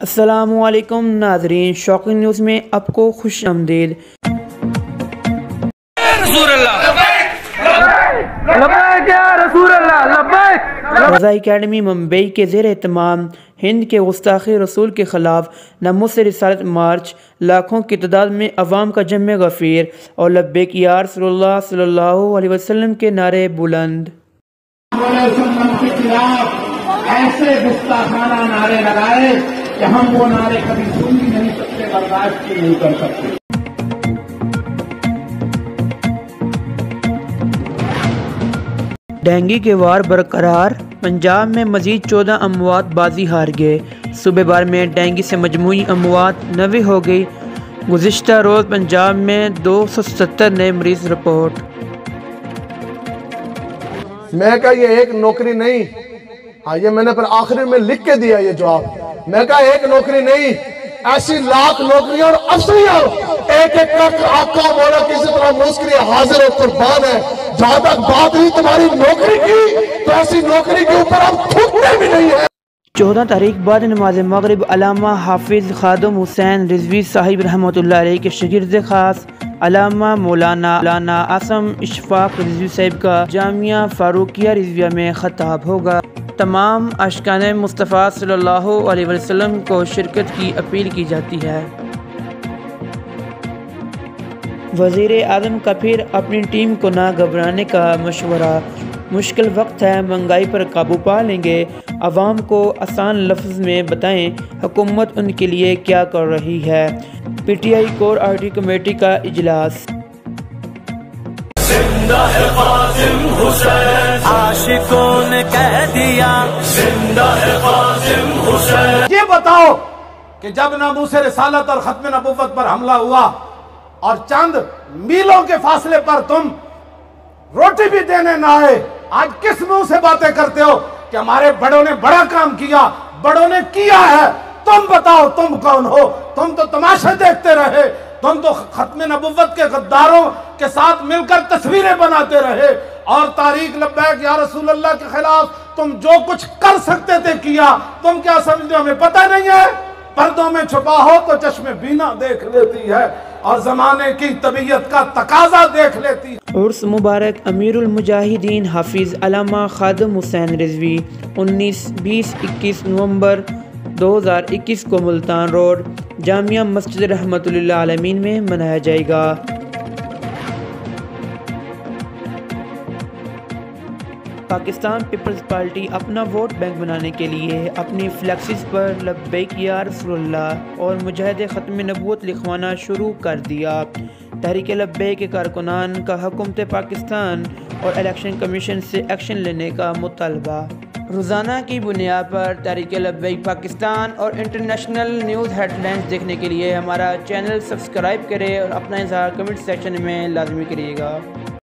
السلام علیکم ناظرین، شوقین نیوز میں آپ کو خوش آمدید۔ رضا اکیڈمی ممبئی کے زیر اہتمام ہند کے گستاخی رسول کے خلاف ناموس رسالت مارچ، لاکھوں کی تعداد میں عوام کا جمع غفیر اور لبیک یا رسول اللہ صلی اللہ علیہ وسلم کے نعرے بلند۔ ایسے گستاخانہ نعرے لگائے کہ ہم وہ نعرے کبھی سن بھی نہیں سکتے، برداشت بھی نہیں کر سکتے۔ ڈینگی کے وار برقرار، پنجاب میں مزید 14 اموات بازی ہار گئے۔ صوبے بھر میں ڈینگی سے مجموعی اموات 90 ہو گئی۔ گزشتہ روز پنجاب میں 270 نئے مریض رپورٹ۔ میں کہا یہ ایک نوکری نہیں، یہ میں نے پر آخری میں لکھ کے دیا یہ جواب۔ میں کہا ایک نوکری نہیں، ایسی لاکھ نوکریاں اور افسریاں ایک ایک کا آقا مولا کسی طرح موس کے لیے حاضر و قربان ہے۔ جہاں تک بات رہی تمہاری نوکری کی، تو ایسی نوکری کے اوپر ہم تھوکتے بھی نہیں ہیں۔ 14 تاریخ بعد نماز مغرب علامہ حافظ خادم حسین رضوی صاحب رحمۃ اللہ علیہ کے شاگرد خاص علامہ مولانا عاصم اشفاق رضوی صاحب کا جامعہ فاروقیہ رضویہ میں خطاب ہوگا۔ تمام عاشقان مصطفیٰ صلی اللہ علیہ وسلم کو شرکت کی اپیل کی جاتی ہے۔ وزیر اعظم کا پھر اپنی ٹیم کو نہ گھبرانے کا مشورہ۔ مشکل وقت ہے، مہنگائی پر قابو پا لیں گے۔ عوام کو آسان لفظ میں بتائیں حکومت ان کے لیے کیا کر رہی ہے۔ پی ٹی آئی کور آرٹی کمیٹی کا اجلاس۔ زندہ ہے قاسم حسین، عاشقوں نے کہہ دیا زندہ ہے قاسم حسین۔ یہ بتاؤ کہ جب ناموس رسالت اور ختم نبوت پر حملہ ہوا اور چند میلوں کے فاصلے پر تم روٹی بھی دینے نہ آئے، آج کس منہ سے باتیں کرتے ہو کہ ہمارے بڑوں نے بڑا کام کیا؟ بڑوں نے کیا ہے، تم بتاؤ تم کون ہو؟ تم تو تماشے دیکھتے رہے، تم تو ختم نبوت کے غداروں کے ساتھ مل کر تصویریں بناتے رہے اور تاریخ لبیک یا رسول اللہ کے خلاف تم جو کچھ کر سکتے تھے کیا۔ تم کیا سمجھتے ہو ہمیں پتہ نہیں ہے؟ پردوں میں چھپا ہو تو چشم بینا دیکھ لیتی ہے اور زمانے کی طبیعت کا تقاضا دیکھ لیتی ہے۔ عرس مبارک امیر المجاہدین حافظ علامہ خادم حسین رضوی 19، 20، 21 نومبر 2021 کو ملتان روڈ جامعہ مسجد رحمت اللہ عالمین میں منایا جائے گا۔ پاکستان پیپلز پارٹی اپنا ووٹ بینک بنانے کے لیے اپنی فلیکسز پر لبیک یا رسول اللہ اور مجاہد ختم نبوت لکھوانا شروع کر دیا۔ تحریک لبیک کے کارکنان کا حکومت پاکستان اور الیکشن کمیشن سے ایکشن لینے کا مطالبہ۔ روزانہ کی بنیاد پر تحریک لبیک پاکستان اور انٹرنیشنل نیوز ہیڈ لائنز دیکھنے کے لیے ہمارا چینل سبسکرائب کریں اور اپنا اظہار کمنٹ سیکشن میں لازمی کریے گا۔